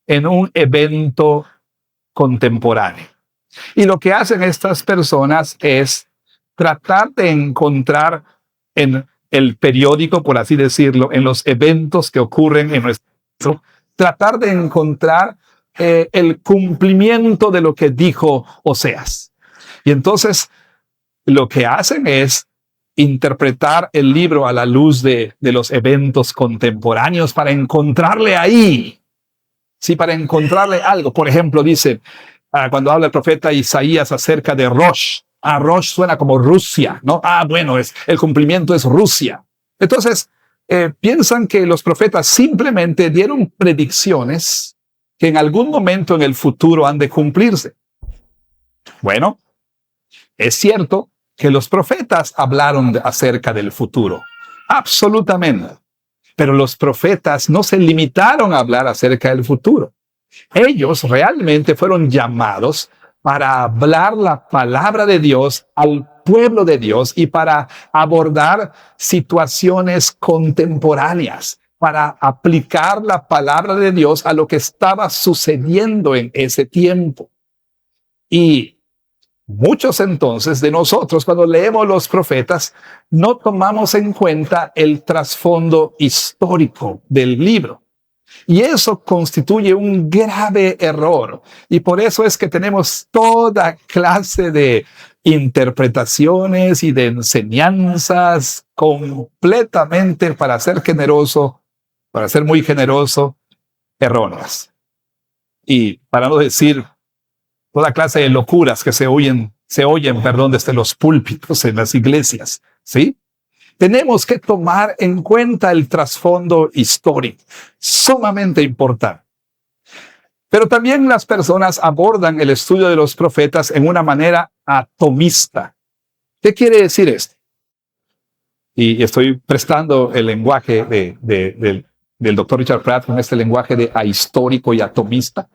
en un evento contemporáneo. Y lo que hacen estas personas es tratar de encontrar en el periódico, por así decirlo, en los eventos que ocurren en nuestro, tratar de encontrar el cumplimiento de lo que dijo Oseas. Y entonces lo que hacen es interpretar el libro a la luz de los eventos contemporáneos para encontrarle ahí, sí, para encontrarle algo. Por ejemplo, dice, cuando habla el profeta Isaías acerca de Rosh, Rosh suena como Rusia, ¿no? Bueno, el cumplimiento es Rusia. Entonces, piensan que los profetas simplemente dieron predicciones que en algún momento en el futuro han de cumplirse. Bueno, es cierto que los profetas hablaron acerca del futuro, absolutamente. Pero los profetas no se limitaron a hablar acerca del futuro. Ellos realmente fueron llamados para hablar la palabra de Dios al pueblo de Dios y para abordar situaciones contemporáneas, para aplicar la palabra de Dios a lo que estaba sucediendo en ese tiempo. Y muchos entonces de nosotros, cuando leemos los profetas, no tomamos en cuenta el trasfondo histórico del libro. Y eso constituye un grave error. Y por eso es que tenemos toda clase de interpretaciones y de enseñanzas completamente, para ser generoso, para ser muy generoso, erróneas. Y para no decir toda clase de locuras que se oyen, desde los púlpitos en las iglesias, ¿sí? Tenemos que tomar en cuenta el trasfondo histórico, sumamente importante. Pero también las personas abordan el estudio de los profetas en una manera atomista. ¿Qué quiere decir esto? Y estoy prestando el lenguaje del doctor Richard Pratt con este lenguaje de ahistórico y atomista.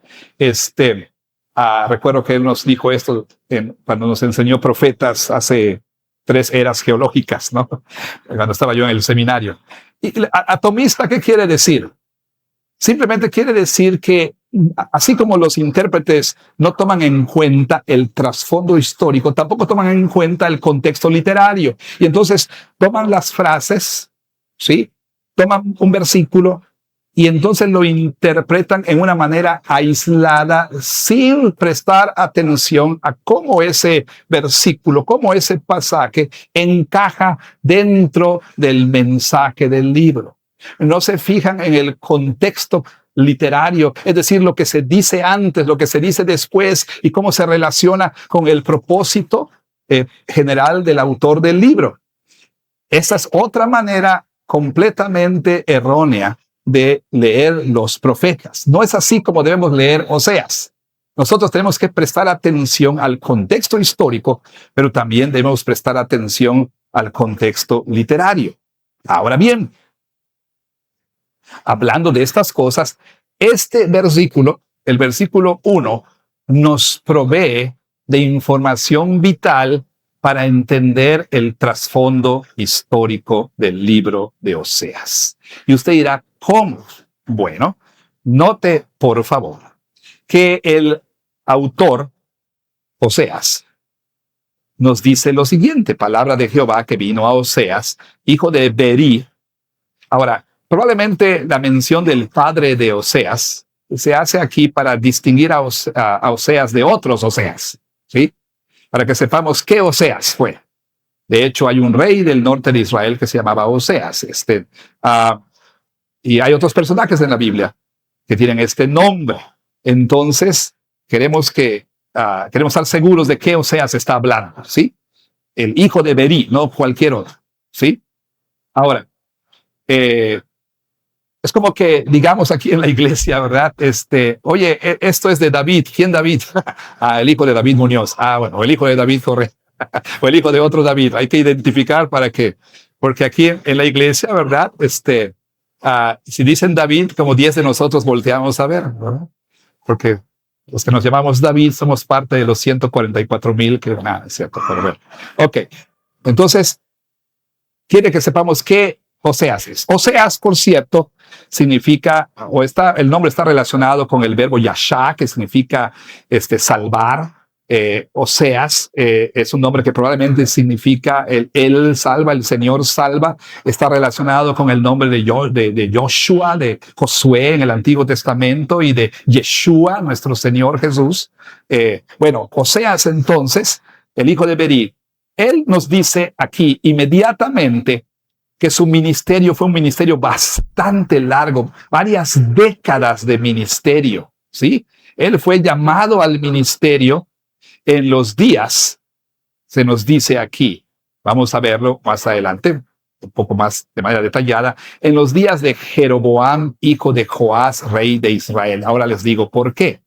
Recuerdo que él nos dijo esto cuando nos enseñó profetas hace 3 eras geológicas, ¿no? Cuando estaba yo en el seminario. Y atomista, ¿qué quiere decir? Simplemente quiere decir que así como los intérpretes no toman en cuenta el trasfondo histórico, tampoco toman en cuenta el contexto literario. Y entonces toman las frases, ¿sí? Toman un versículo y entonces lo interpretan en una manera aislada, sin prestar atención a cómo ese versículo, cómo ese pasaje encaja dentro del mensaje del libro. No se fijan en el contexto literario, es decir, lo que se dice antes, lo que se dice después y cómo se relaciona con el propósito general del autor del libro. Esa es otra manera completamente errónea de leer los profetas. No es así como debemos leer Oseas. Nosotros tenemos que prestar atención al contexto histórico, pero también debemos prestar atención al contexto literario. Ahora bien, hablando de estas cosas, este versículo, el versículo 1, nos provee de información vital para entender el trasfondo histórico del libro de Oseas. Y usted dirá, ¿cómo? Bueno, note, por favor, que el autor, Oseas, nos dice lo siguiente: palabra de Jehová que vino a Oseas, hijo de Berí. Ahora, probablemente la mención del padre de Oseas se hace aquí para distinguir a Oseas de otros Oseas, ¿sí? Para que sepamos qué Oseas fue. De hecho, hay un rey del norte de Israel que se llamaba Oseas. Y hay otros personajes en la Biblia que tienen este nombre. Entonces, queremos estar seguros de qué Oseas está hablando, ¿sí? El hijo de Berí, no cualquier otro, ¿sí? Ahora, es como que digamos aquí en la iglesia, ¿verdad? Oye, esto es de David. ¿Quién David? El hijo de David Muñoz. Bueno, el hijo de David Correa. O el hijo de otro David. Hay que identificar porque aquí en la iglesia, ¿verdad? Si dicen David, como 10 de nosotros volteamos a ver, ¿verdad? Porque los que nos llamamos David somos parte de los 144,000 que nada, es cierto, pero bueno. Ok, entonces quiere que sepamos qué Oseas es. Oseas, por cierto, significa, el nombre está relacionado con el verbo yashá, que significa salvar. Oseas es un nombre que probablemente significa él salva, el Señor salva. Está relacionado con el nombre de Joshua, de Josué en el Antiguo Testamento, y de Yeshua, nuestro Señor Jesús. Oseas entonces, el hijo de Berí, él nos dice aquí inmediatamente que su ministerio fue un ministerio bastante largo, varias décadas de ministerio, ¿sí? Él fue llamado al ministerio en los días, se nos dice aquí, vamos a verlo más adelante, un poco más de manera detallada, en los días de Jeroboam, hijo de Joás, rey de Israel. Ahora les digo por qué.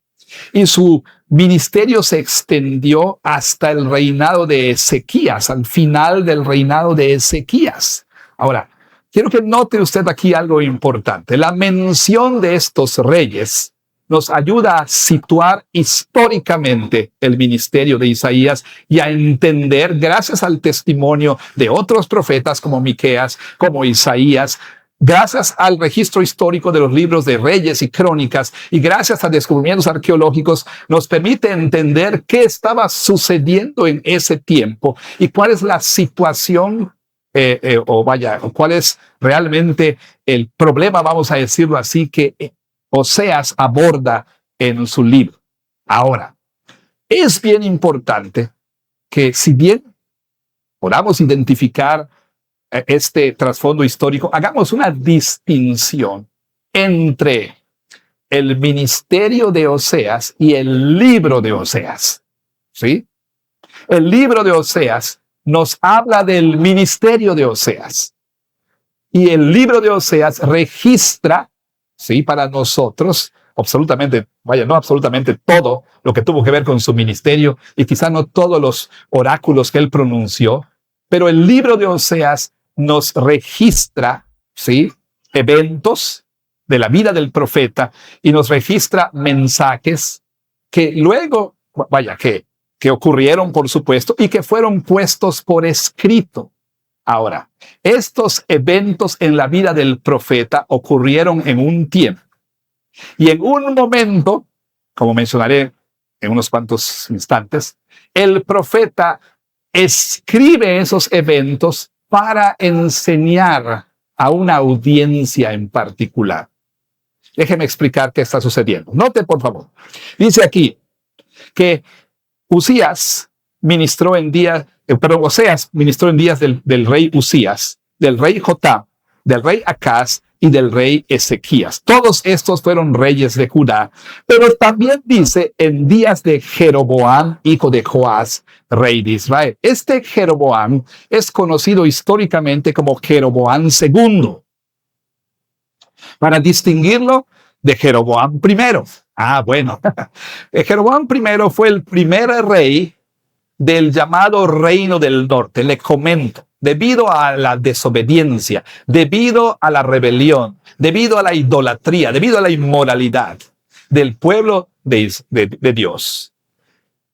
Y su ministerio se extendió hasta el reinado de Ezequías, al final del reinado de Ezequías. Ahora, quiero que note usted aquí algo importante. La mención de estos reyes nos ayuda a situar históricamente el ministerio de Isaías y a entender, gracias al testimonio de otros profetas como Miqueas, como Isaías, gracias al registro histórico de los libros de Reyes y Crónicas y gracias a descubrimientos arqueológicos, nos permite entender qué estaba sucediendo en ese tiempo y cuál es la situación cuál es realmente el problema, vamos a decirlo así, que Oseas aborda en su libro. Ahora, es bien importante que si bien podamos identificar este trasfondo histórico, hagamos una distinción entre el ministerio de Oseas y el libro de Oseas. ¿Sí? El libro de Oseas nos habla del ministerio de Oseas. Y el libro de Oseas registra, sí, para nosotros, no absolutamente todo lo que tuvo que ver con su ministerio y quizá no todos los oráculos que él pronunció, pero el libro de Oseas nos registra, sí, eventos de la vida del profeta y nos registra mensajes que luego, que ocurrieron, por supuesto, y que fueron puestos por escrito. Ahora, estos eventos en la vida del profeta ocurrieron en un tiempo. Y en un momento, como mencionaré en unos cuantos instantes, el profeta escribe esos eventos para enseñar a una audiencia en particular. Déjeme explicar qué está sucediendo. Note, por favor. Dice aquí que Oseas ministró en días del rey Usías, del rey Jotam, del rey Acaz y del rey Ezequías. Todos estos fueron reyes de Judá, pero también dice en días de Jeroboam, hijo de Joás, rey de Israel. Este Jeroboam es conocido históricamente como Jeroboam II, para distinguirlo de Jeroboam I. Jeroboam I fue el primer rey del llamado Reino del Norte. Le comento, debido a la desobediencia, debido a la rebelión, debido a la idolatría, debido a la inmoralidad del pueblo de Dios,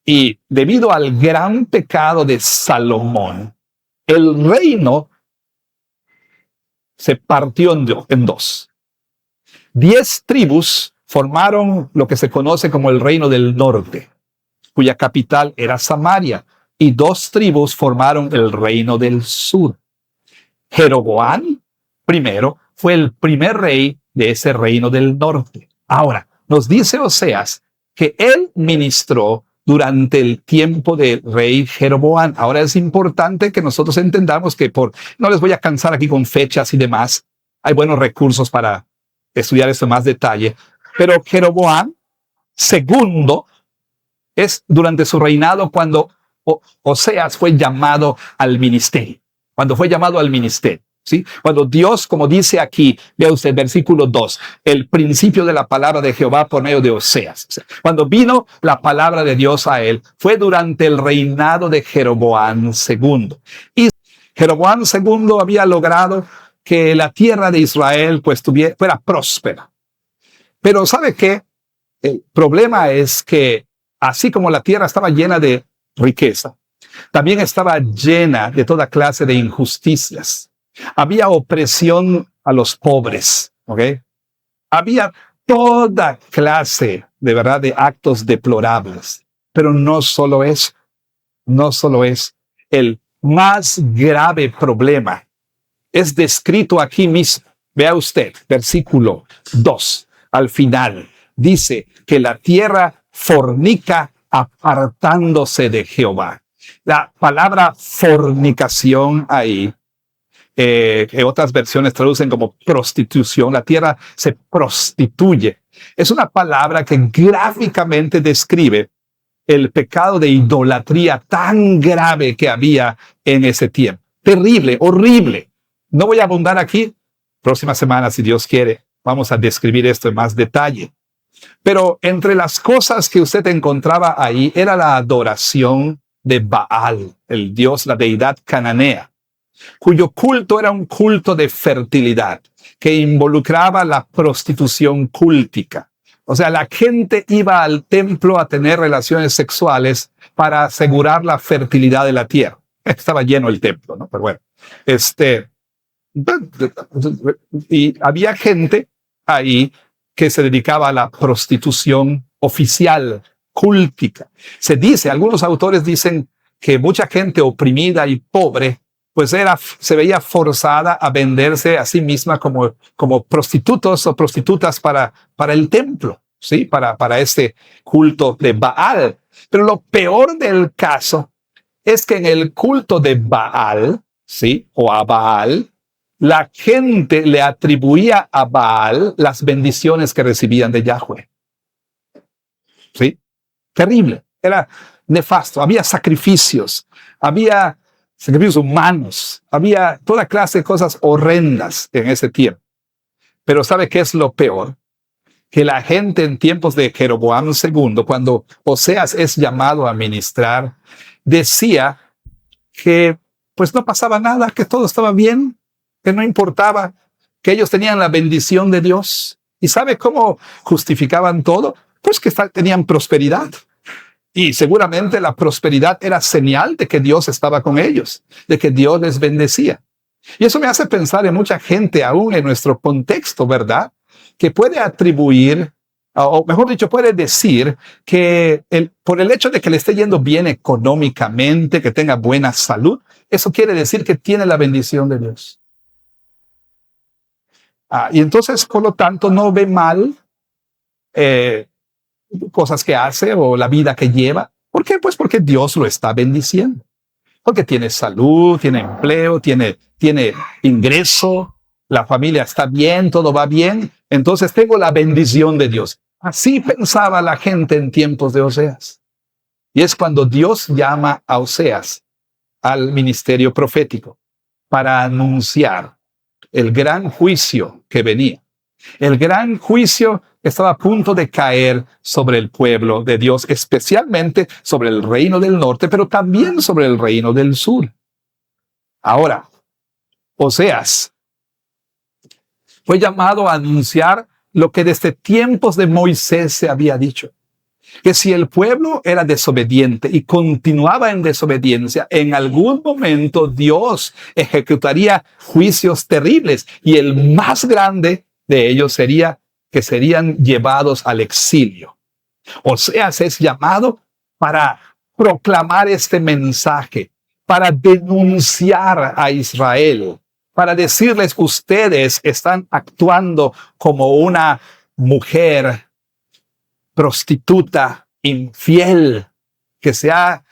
y debido al gran pecado de Salomón, el reino se partió en dos. 10 tribus formaron lo que se conoce como el Reino del Norte, cuya capital era Samaria, y 2 tribus formaron el Reino del Sur. Jeroboam I fue el primer rey de ese Reino del Norte. Ahora, nos dice Oseas que él ministró durante el tiempo del rey Jeroboam. Ahora es importante que nosotros entendamos que no les voy a cansar aquí con fechas y demás, hay buenos recursos para estudiar esto en más detalle, pero Jeroboam II es durante su reinado cuando Oseas fue llamado al ministerio. ¿Sí? Cuando Dios, como dice aquí, vea usted versículo 2, el principio de la palabra de Jehová por medio de Oseas. Cuando vino la palabra de Dios a él, fue durante el reinado de Jeroboam II. Y Jeroboam II había logrado que la tierra de Israel fuera próspera. Pero ¿sabe qué? El problema es que así como la tierra estaba llena de riqueza, también estaba llena de toda clase de injusticias. Había opresión a los pobres, ¿ok? Había toda clase, de verdad, de actos deplorables. Pero no solo eso, no solo es el más grave problema. Es descrito aquí mismo. Vea usted, versículo 2, al final. Dice que la tierra fornica apartándose de Jehová. La palabra fornicación ahí, que otras versiones traducen como prostitución, la tierra se prostituye. Es una palabra que gráficamente describe el pecado de idolatría tan grave que había en ese tiempo. Terrible, horrible. No voy a abundar aquí. Próxima semana, si Dios quiere, vamos a describir esto en más detalle. Pero entre las cosas que usted encontraba ahí era la adoración de Baal, el dios, la deidad cananea, cuyo culto era un culto de fertilidad que involucraba la prostitución cúltica. O sea, la gente iba al templo a tener relaciones sexuales para asegurar la fertilidad de la tierra. Estaba lleno el templo, ¿no? Pero bueno, y había gente ahí que se dedicaba a la prostitución oficial, cúltica. Se dice, algunos autores dicen que mucha gente oprimida y pobre pues se veía forzada a venderse a sí misma como prostitutos o prostitutas para el templo, ¿sí? Para este culto de Baal. Pero lo peor del caso es que en el culto de Baal, ¿sí? O a Baal, la gente le atribuía a Baal las bendiciones que recibían de Yahweh. ¿Sí? Terrible. Era nefasto. Había sacrificios humanos, había toda clase de cosas horrendas en ese tiempo. Pero ¿sabe qué es lo peor? Que la gente en tiempos de Jeroboam II, cuando Oseas es llamado a ministrar, decía que pues no pasaba nada, que todo estaba bien, que no importaba, que ellos tenían la bendición de Dios. ¿Y sabe cómo justificaban todo? Pues que tenían prosperidad. Y seguramente la prosperidad era señal de que Dios estaba con ellos, de que Dios les bendecía. Y eso me hace pensar en mucha gente aún en nuestro contexto, ¿verdad? Que puede atribuir, o mejor dicho, puede decir que por el hecho de que le esté yendo bien económicamente, que tenga buena salud, eso quiere decir que tiene la bendición de Dios. Y entonces, por lo tanto, no ve mal cosas que hace o la vida que lleva. ¿Por qué? Pues porque Dios lo está bendiciendo. Porque tiene salud, tiene empleo, tiene ingreso, la familia está bien, todo va bien. Entonces tengo la bendición de Dios. Así pensaba la gente en tiempos de Oseas. Y es cuando Dios llama a Oseas al ministerio profético para anunciar el gran juicio que venía. El gran juicio estaba a punto de caer sobre el pueblo de Dios, especialmente sobre el reino del norte, pero también sobre el reino del sur. Ahora, Oseas fue llamado a anunciar lo que desde tiempos de Moisés se había dicho, que si el pueblo era desobediente y continuaba en desobediencia, en algún momento Dios ejecutaría juicios terribles, y el más grande de ellos sería que serían llevados al exilio. Oseas es llamado para proclamar este mensaje, para denunciar a Israel, para decirles: ustedes están actuando como una mujer prostituta, infiel, que se ha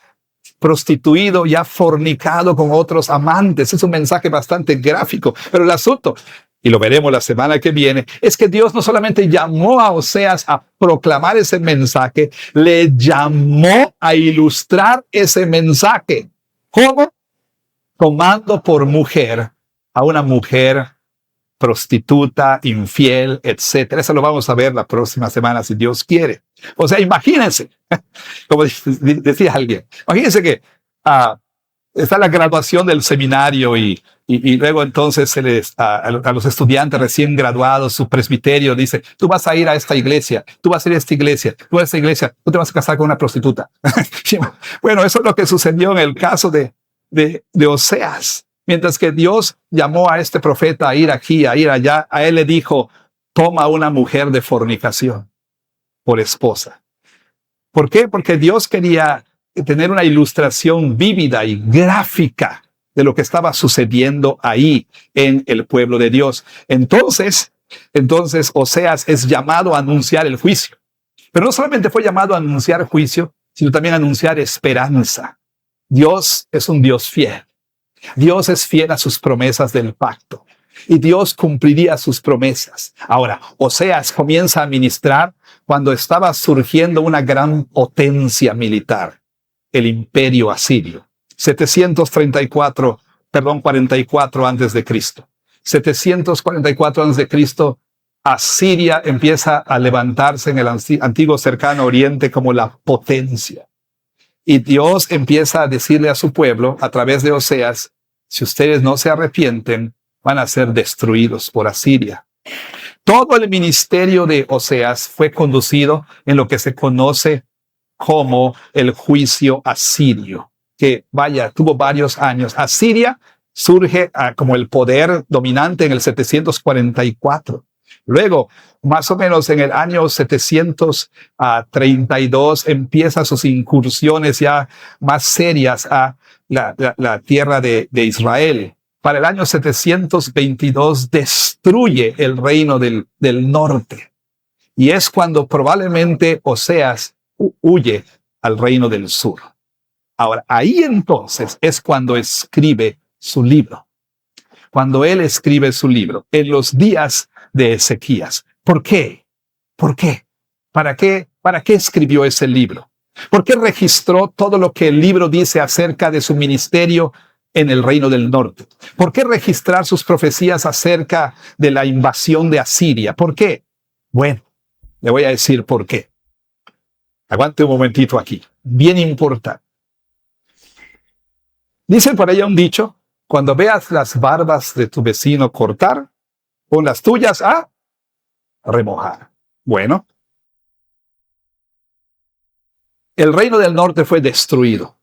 prostituido y ha fornicado con otros amantes. Es un mensaje bastante gráfico, pero el asunto, y lo veremos la semana que viene, es que Dios no solamente llamó a Oseas a proclamar ese mensaje, le llamó a ilustrar ese mensaje. ¿Cómo? Tomando por mujer a una mujer prostituta, infiel, etcétera. Eso lo vamos a ver la próxima semana, si Dios quiere. O sea, imagínense, como decía alguien, imagínense que está la graduación del seminario y luego entonces a los estudiantes recién graduados, su presbiterio dice: tú vas a ir a esta iglesia, tú vas a ir a esta iglesia, tú vas a esta iglesia, tú te vas a casar con una prostituta. Bueno, eso es lo que sucedió en el caso de Oseas. Mientras que Dios llamó a este profeta a ir aquí, a ir allá, a él le dijo: toma a una mujer de fornicación por esposa. ¿Por qué? Porque Dios quería tener una ilustración vívida y gráfica de lo que estaba sucediendo ahí en el pueblo de Dios. Entonces Oseas es llamado a anunciar el juicio. Pero no solamente fue llamado a anunciar juicio, sino también a anunciar esperanza. Dios es un Dios fiel. Dios es fiel a sus promesas del pacto. Y Dios cumpliría sus promesas. Ahora, Oseas comienza a ministrar cuando estaba surgiendo una gran potencia militar, el imperio asirio. 44 antes de Cristo. 744 antes de Cristo, Asiria empieza a levantarse en el antiguo cercano oriente como la potencia. Y Dios empieza a decirle a su pueblo a través de Oseas, si ustedes no se arrepienten, van a ser destruidos por Asiria. Todo el ministerio de Oseas fue conducido en lo que se conoce como el juicio asirio, que tuvo varios años. Asiria surge como el poder dominante en el 744. Luego, más o menos en el año 732, empieza sus incursiones ya más serias a la tierra de Israel. Para el año 722 destruye el reino del norte. Y es cuando probablemente Oseas huye al reino del sur. Ahora, ahí entonces es cuando escribe su libro. Cuando él escribe su libro, en los días de Ezequías. ¿Por qué? ¿Por qué? ¿Para qué escribió ese libro? ¿Por qué registró todo lo que el libro dice acerca de su ministerio en el reino del norte? ¿Por qué registrar sus profecías acerca de la invasión de Asiria? ¿Por qué? Bueno, le voy a decir por qué. Aguante un momentito aquí. Bien importante. Dicen por ahí un dicho, cuando veas las barbas de tu vecino cortar, pon las tuyas a remojar. Bueno, el reino del norte fue destruido.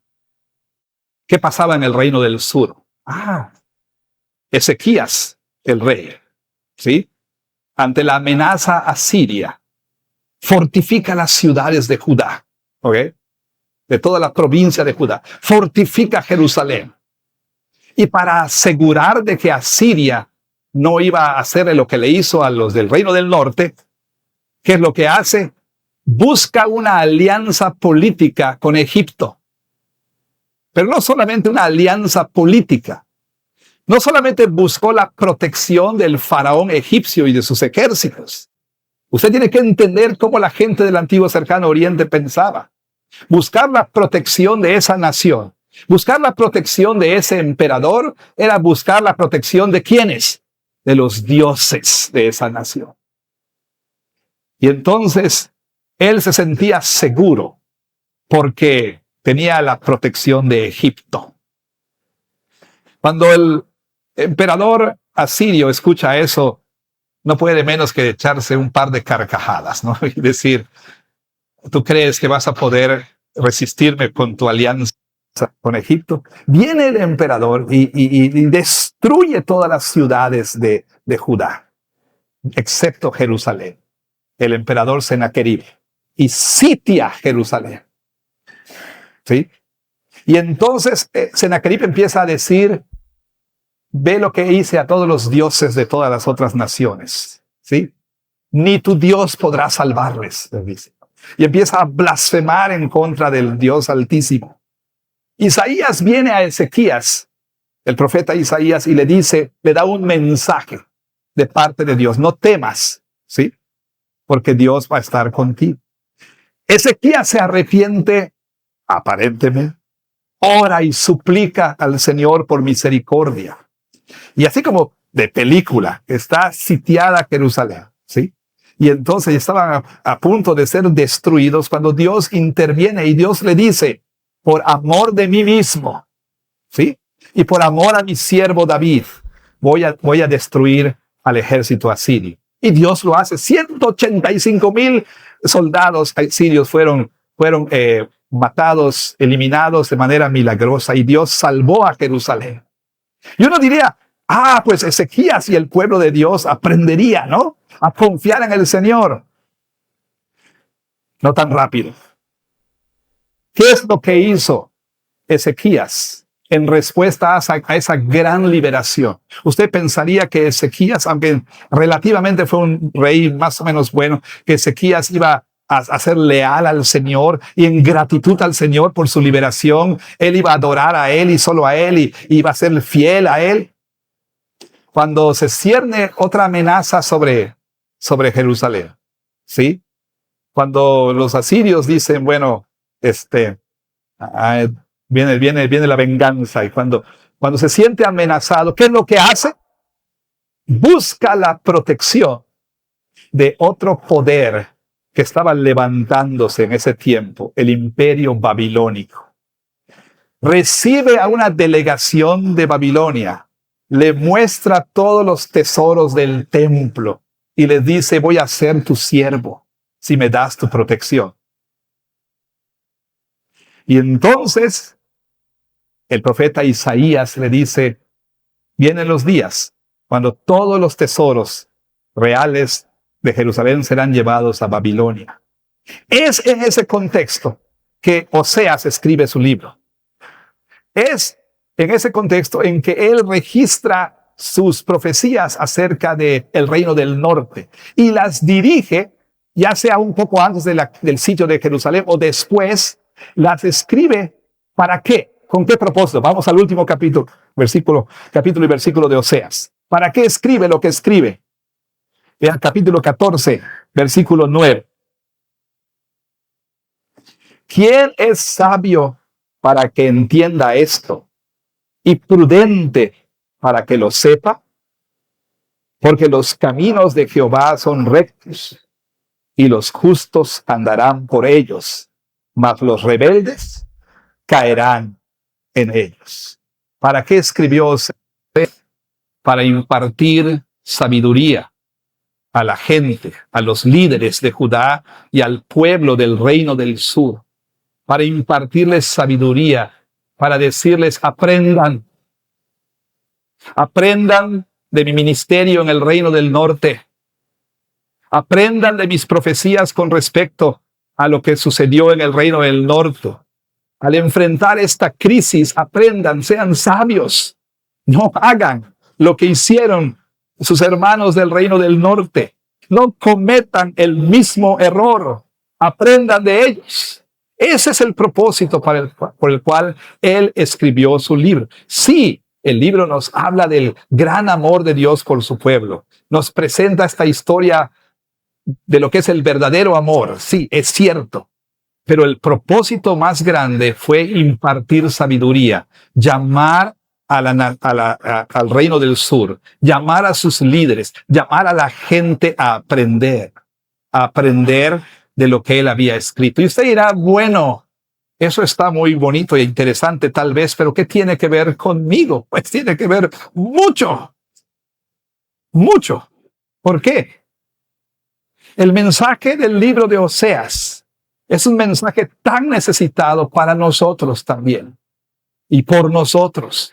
¿Qué pasaba en el reino del sur? Ezequías, el rey, ¿sí? Ante la amenaza asiria, fortifica las ciudades de Judá, ¿ok? De toda la provincia de Judá. Fortifica Jerusalén. Y para asegurar de que Asiria no iba a hacerle lo que le hizo a los del reino del norte, ¿qué es lo que hace? Busca una alianza política con Egipto. Pero no solamente una alianza política. No solamente buscó la protección del faraón egipcio y de sus ejércitos. Usted tiene que entender cómo la gente del antiguo cercano oriente pensaba. Buscar la protección de esa nación, buscar la protección de ese emperador, era buscar la protección de ¿quiénes? De los dioses de esa nación. Y entonces, él se sentía seguro porque tenía la protección de Egipto. Cuando el emperador asirio escucha eso, no puede menos que echarse un par de carcajadas, ¿no? Y decir, ¿tú crees que vas a poder resistirme con tu alianza con Egipto? Viene el emperador y destruye todas las ciudades de Judá, excepto Jerusalén. El emperador Sennacherib, y sitia Jerusalén. ¿Sí? Y entonces Sennacherib empieza a decir, ve lo que hice a todos los dioses de todas las otras naciones. ¿Sí? Ni tu Dios podrá salvarles, les dice. Y empieza a blasfemar en contra del Dios Altísimo. Isaías viene a Ezequías, el profeta Isaías, y le dice, le da un mensaje de parte de Dios. No temas, ¿sí? Porque Dios va a estar contigo. Ezequías se arrepiente, aparentemente, ora y suplica al Señor por misericordia. Y así como de película, está sitiada Jerusalén, ¿sí? Y entonces estaban a punto de ser destruidos cuando Dios interviene y Dios le dice, por amor de mí mismo, ¿sí? Y por amor a mi siervo David, voy a destruir al ejército asirio. Y Dios lo hace. 185,000 soldados asirios fueron matados, eliminados de manera milagrosa, y Dios salvó a Jerusalén. Y uno diría, pues Ezequías y el pueblo de Dios aprendería, ¿no? a confiar en el Señor. No tan rápido. ¿Qué es lo que hizo Ezequías en respuesta a esa gran liberación? Usted pensaría que Ezequías, aunque relativamente fue un rey más o menos bueno, que Ezequías iba a ser leal al Señor y en gratitud al Señor por su liberación. Él iba a adorar a Él y solo a Él y iba a ser fiel a Él. Cuando se cierne otra amenaza sobre Jerusalén, ¿sí? Cuando los asirios dicen, bueno, viene la venganza, y cuando se siente amenazado, ¿qué es lo que hace? Busca la protección de otro poder que estaba levantándose en ese tiempo, el imperio babilónico. Recibe a una delegación de Babilonia, le muestra todos los tesoros del templo y le dice, voy a ser tu siervo si me das tu protección. Y entonces el profeta Isaías le dice, vienen los días cuando todos los tesoros reales de Jerusalén serán llevados a Babilonia. Es en ese contexto que Oseas escribe su libro. Es en ese contexto en que él registra sus profecías acerca del reino del norte y las dirige, ya sea un poco antes del sitio de Jerusalén o después, las escribe. ¿Para qué? ¿Con qué propósito? Vamos al último capítulo y versículo de Oseas. ¿Para qué escribe lo que escribe? Vean capítulo 14, versículo 9. ¿Quién es sabio para que entienda esto y prudente para que lo sepa? Porque los caminos de Jehová son rectos y los justos andarán por ellos, mas los rebeldes caerán en ellos. ¿Para qué escribió Oseas? Para impartir sabiduría a la gente, a los líderes de Judá y al pueblo del reino del sur, para impartirles sabiduría, para decirles, aprendan de mi ministerio en el reino del norte, aprendan de mis profecías con respecto a lo que sucedió en el reino del norte. Al enfrentar esta crisis, aprendan, sean sabios, no hagan lo que hicieron sus hermanos del reino del norte. No cometan el mismo error. Aprendan de ellos. Ese es el propósito por el cual él escribió su libro. Sí, el libro nos habla del gran amor de Dios por su pueblo. Nos presenta esta historia de lo que es el verdadero amor. Sí, es cierto. Pero el propósito más grande fue impartir sabiduría, llamar al reino del sur, llamar a sus líderes, llamar a la gente a aprender de lo que él había escrito. Y usted dirá, bueno, eso está muy bonito e interesante tal vez, pero ¿qué tiene que ver conmigo? Pues tiene que ver mucho, mucho. ¿Por qué? El mensaje del libro de Oseas es un mensaje tan necesitado para nosotros también, y por nosotros,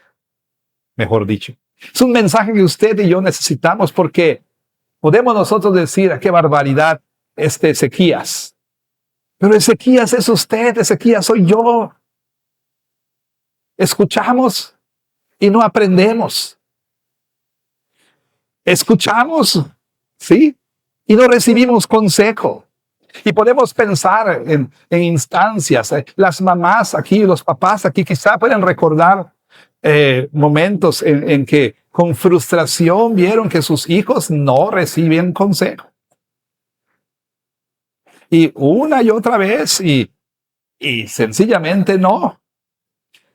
mejor dicho. Es un mensaje que usted y yo necesitamos porque podemos nosotros decir, qué barbaridad Ezequías. Pero Ezequías es usted, Ezequías soy yo. Escuchamos y no aprendemos. Escuchamos, ¿sí? Y no recibimos consejo. Y podemos pensar en instancias. Las mamás aquí, los papás aquí quizá pueden recordar momentos en que con frustración vieron que sus hijos no reciben consejo. Y una y otra vez, y sencillamente no.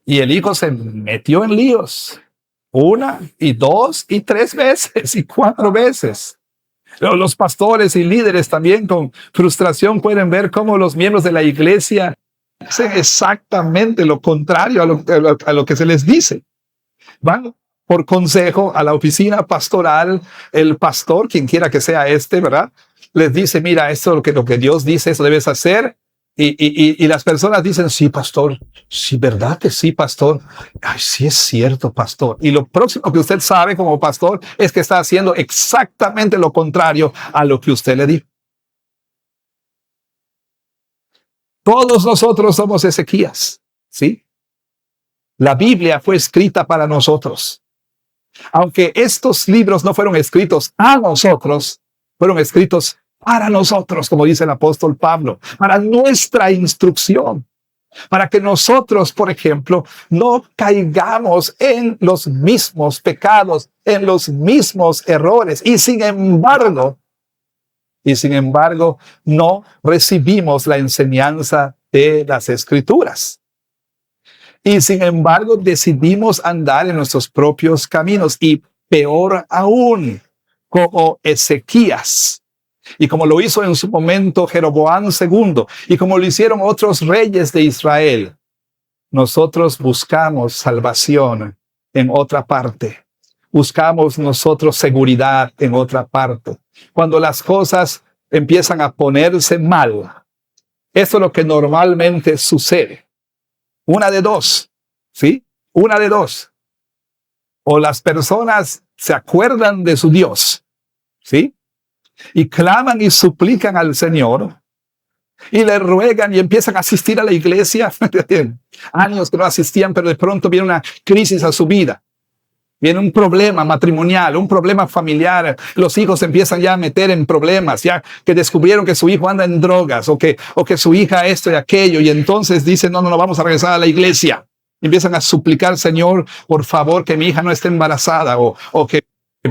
Y el hijo se metió en líos. 1 y 2 y 3 veces y 4 veces. Los pastores y líderes también con frustración pueden ver cómo los miembros de la iglesia hacen exactamente lo contrario a lo que se les dice. Van por consejo a la oficina pastoral, el pastor, quien quiera que sea ¿verdad? Les dice, mira, esto es lo que Dios dice, eso debes hacer, Y las personas dicen, sí, pastor, sí, ¿verdad que sí, pastor? Ay, sí es cierto, pastor. Y lo próximo que usted sabe como pastor es que está haciendo exactamente lo contrario a lo que usted le dijo. Todos nosotros somos Ezequías, ¿sí? La Biblia fue escrita para nosotros. Aunque estos libros no fueron escritos a nosotros, fueron escritos para nosotros, como dice el apóstol Pablo, para nuestra instrucción, para que nosotros, por ejemplo, no caigamos en los mismos pecados, en los mismos errores. Y sin embargo, no recibimos la enseñanza de las Escrituras. Y sin embargo, decidimos andar en nuestros propios caminos. Y peor aún, como Ezequías, y como lo hizo en su momento Jeroboam II, y como lo hicieron otros reyes de Israel, nosotros buscamos salvación en otra parte. Buscamos nosotros seguridad en otra parte. Cuando las cosas empiezan a ponerse mal, eso es lo que normalmente sucede. Una de dos, ¿sí? Una de dos. O las personas se acuerdan de su Dios, ¿sí? Y claman y suplican al Señor y le ruegan y empiezan a asistir a la iglesia. Años que no asistían, pero de pronto viene una crisis a su vida. Viene un problema matrimonial, un problema familiar. Los hijos empiezan ya a meter en problemas, ya que descubrieron que su hijo anda en drogas o que su hija esto y aquello. Y entonces dicen, no, vamos a regresar a la iglesia. Empiezan a suplicar, Señor, por favor, que mi hija no esté embarazada o que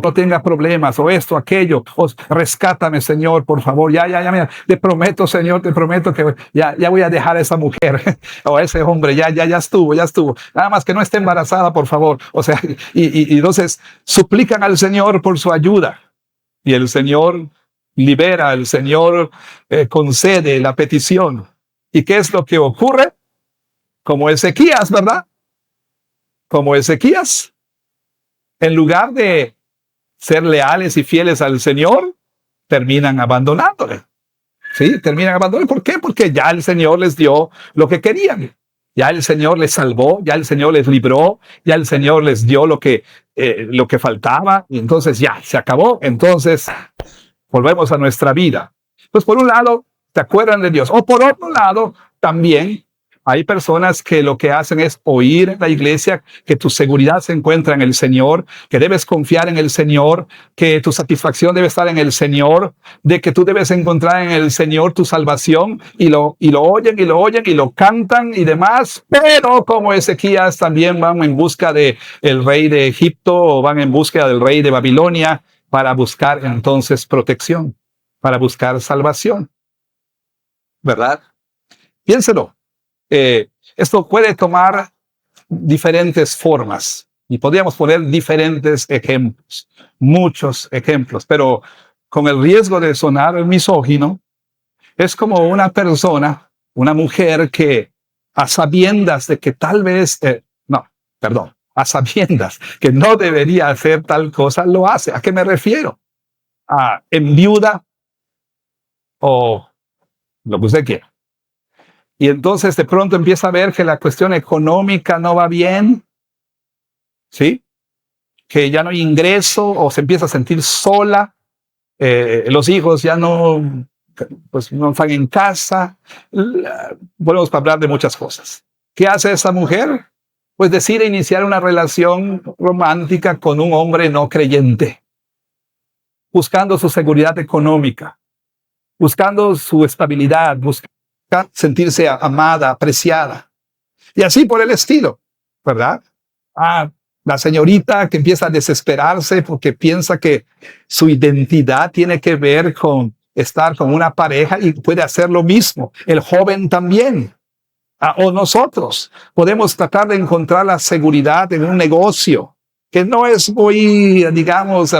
no tenga problemas o esto, aquello. O rescátame, Señor, por favor. Ya, mira, te prometo, Señor, te prometo que ya voy a dejar a esa mujer o a ese hombre. Ya estuvo. Nada más que no esté embarazada, por favor. O sea, y entonces suplican al Señor por su ayuda. Y el Señor libera, el Señor concede la petición. ¿Y qué es lo que ocurre? Como Ezequías, ¿verdad? Como Ezequías, en lugar de ser leales y fieles al Señor, terminan abandonándole. ¿Sí? Terminan abandonándole. ¿Por qué? Porque ya el Señor les dio lo que querían. Ya el Señor les salvó, ya el Señor les libró, ya el Señor les dio lo que faltaba, y entonces ya, se acabó. Entonces, volvemos a nuestra vida. Pues por un lado, te acuerdan de Dios. O por otro lado, también hay personas que lo que hacen es oír en la iglesia que tu seguridad se encuentra en el Señor, que debes confiar en el Señor, que tu satisfacción debe estar en el Señor, de que tú debes encontrar en el Señor tu salvación, y lo oyen y lo cantan y demás, pero como Ezequías también van en busca de el rey de Egipto o van en busca del rey de Babilonia para buscar entonces protección, para buscar salvación, ¿verdad? Piénselo. Esto puede tomar diferentes formas y podríamos poner diferentes ejemplos, muchos ejemplos, pero con el riesgo de sonar misógino, es como una persona, una mujer que a sabiendas de que tal vez, a sabiendas que no debería hacer tal cosa, lo hace. ¿A qué me refiero? A enviuda o lo que usted quiera. Y entonces de pronto empieza a ver que la cuestión económica no va bien, ¿sí? Que ya no hay ingreso o se empieza a sentir sola, los hijos ya no están en casa. Volvemos a hablar de muchas cosas. ¿Qué hace esa mujer? Pues decide iniciar una relación romántica con un hombre no creyente, buscando su seguridad económica, buscando su estabilidad, buscando sentirse amada, apreciada. Y así por el estilo, ¿verdad? La señorita que empieza a desesperarse porque piensa que su identidad tiene que ver con estar con una pareja y puede hacer lo mismo. El joven también. O nosotros podemos tratar de encontrar la seguridad en un negocio que no es muy, digamos,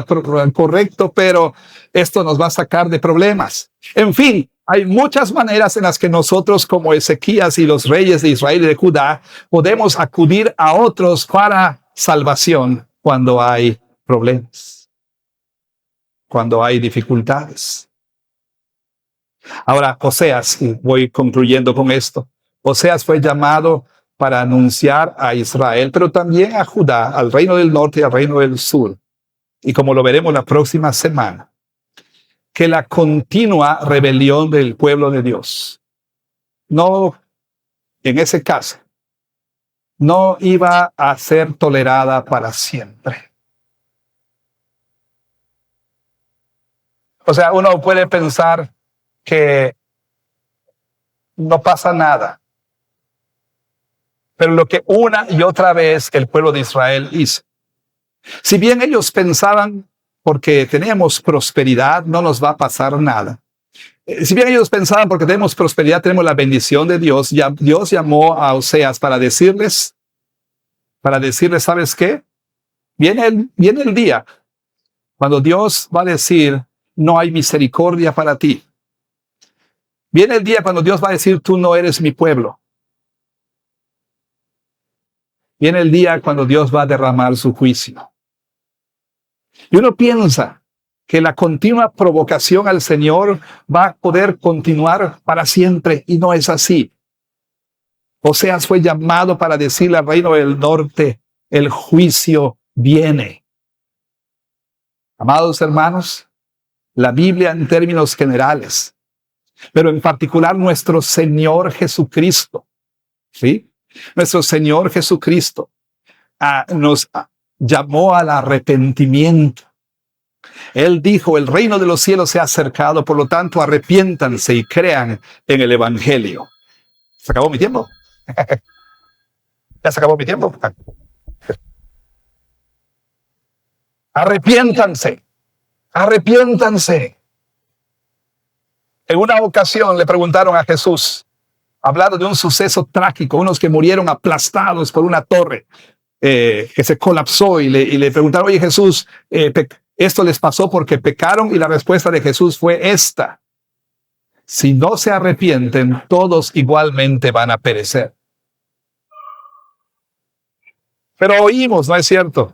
correcto, pero esto nos va a sacar de problemas. En fin, hay muchas maneras en las que nosotros, como Ezequías y los reyes de Israel y de Judá, podemos acudir a otros para salvación cuando hay problemas, cuando hay dificultades. Ahora, Oseas, y voy concluyendo con esto, Oseas fue llamado para anunciar a Israel, pero también a Judá, al reino del norte y al reino del sur. Y como lo veremos la próxima semana, que la continua rebelión del pueblo de Dios, no, en ese caso, no iba a ser tolerada para siempre. O sea, uno puede pensar que no pasa nada. Pero lo que una y otra vez el pueblo de Israel hizo. Si bien ellos pensaban, porque tenemos prosperidad, no nos va a pasar nada. Si bien ellos pensaban, porque tenemos prosperidad, tenemos la bendición de Dios, ya Dios llamó a Oseas para decirles, ¿sabes qué? Viene el día cuando Dios va a decir, no hay misericordia para ti. Viene el día cuando Dios va a decir, tú no eres mi pueblo. Viene el día cuando Dios va a derramar su juicio. Y uno piensa que la continua provocación al Señor va a poder continuar para siempre, y no es así. Oseas fue llamado para decirle al reino del norte, el juicio viene. Amados hermanos, la Biblia en términos generales, pero en particular nuestro Señor Jesucristo, ¿sí? Nuestro Señor Jesucristo nos llamó al arrepentimiento. Él dijo, el reino de los cielos se ha acercado, por lo tanto arrepiéntanse y crean en el Evangelio. ¿Se acabó mi tiempo? ¿Ya se acabó mi tiempo? Arrepiéntanse, arrepiéntanse. En una ocasión le preguntaron a Jesús, hablando de un suceso trágico, unos que murieron aplastados por una torre que se colapsó, y le preguntaron, oye Jesús, esto les pasó porque pecaron, y la respuesta de Jesús fue esta: si no se arrepienten, todos igualmente van a perecer. Pero oímos, ¿no es cierto?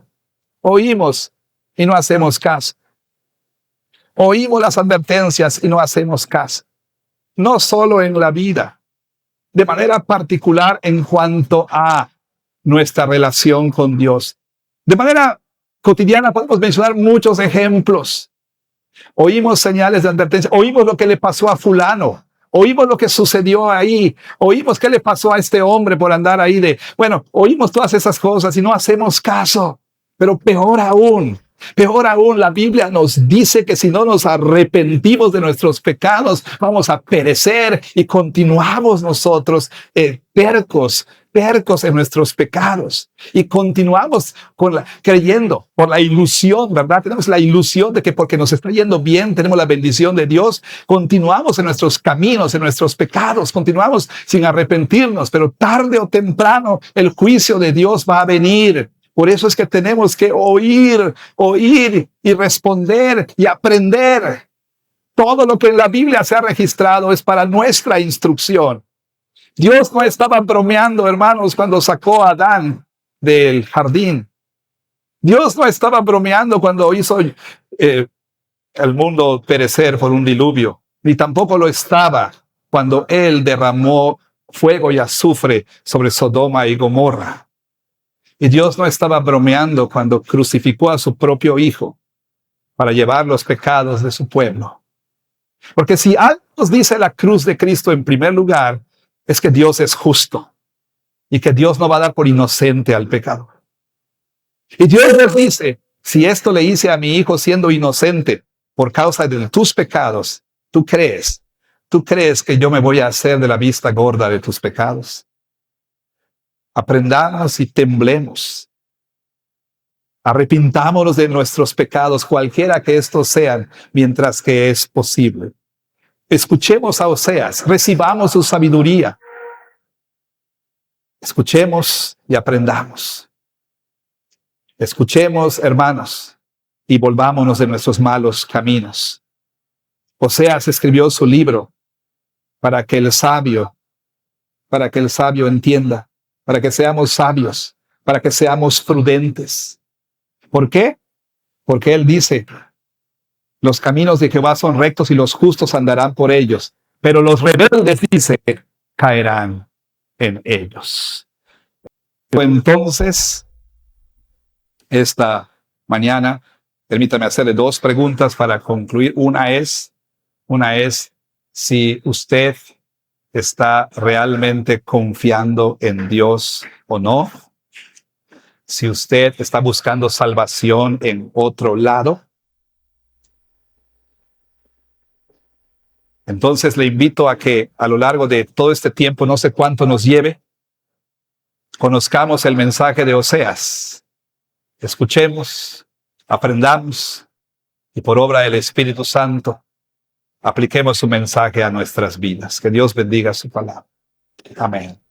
Oímos y no hacemos caso. Oímos las advertencias y no hacemos caso. No solo en la vida, de manera particular en cuanto a nuestra relación con Dios. De manera cotidiana podemos mencionar muchos ejemplos. Oímos señales de advertencia, oímos lo que le pasó a fulano, oímos lo que sucedió ahí, oímos qué le pasó a este hombre por andar ahí oímos todas esas cosas y no hacemos caso. Pero peor aún, la Biblia nos dice que si no nos arrepentimos de nuestros pecados, vamos a perecer, y continuamos nosotros tercos en nuestros pecados, y continuamos creyendo por la ilusión, ¿verdad? Tenemos la ilusión de que porque nos está yendo bien, tenemos la bendición de Dios, continuamos en nuestros caminos, en nuestros pecados, continuamos sin arrepentirnos, pero tarde o temprano el juicio de Dios va a venir. Por eso es que tenemos que oír y responder y aprender. Todo lo que en la Biblia se ha registrado es para nuestra instrucción. Dios no estaba bromeando, hermanos, cuando sacó a Adán del jardín. Dios no estaba bromeando cuando hizo el mundo perecer por un diluvio, ni tampoco lo estaba cuando Él derramó fuego y azufre sobre Sodoma y Gomorra. Y Dios no estaba bromeando cuando crucificó a su propio Hijo para llevar los pecados de su pueblo. Porque si algo nos dice la cruz de Cristo en primer lugar, es que Dios es justo y que Dios no va a dar por inocente al pecador. Y Dios nos dice, si esto le hice a mi hijo siendo inocente por causa de tus pecados, ¿tú crees que yo me voy a hacer de la vista gorda de tus pecados? Aprendamos y temblemos. Arrepintámonos de nuestros pecados, cualquiera que estos sean, mientras que es posible. Escuchemos a Oseas, recibamos su sabiduría. Escuchemos y aprendamos. Escuchemos, hermanos, y volvámonos de nuestros malos caminos. Oseas escribió su libro para que el sabio entienda, para que seamos sabios, para que seamos prudentes. ¿Por qué? Porque él dice, los caminos de Jehová son rectos y los justos andarán por ellos. pero los rebeldes, dice, caerán en ellos. Entonces, esta mañana, permítame hacerle dos preguntas para concluir. Una es si usted está realmente confiando en Dios o no. Si usted está buscando salvación en otro lado. Entonces le invito a que a lo largo de todo este tiempo, no sé cuánto nos lleve, conozcamos el mensaje de Oseas. Escuchemos, aprendamos y por obra del Espíritu Santo apliquemos su mensaje a nuestras vidas. Que Dios bendiga su palabra. Amén.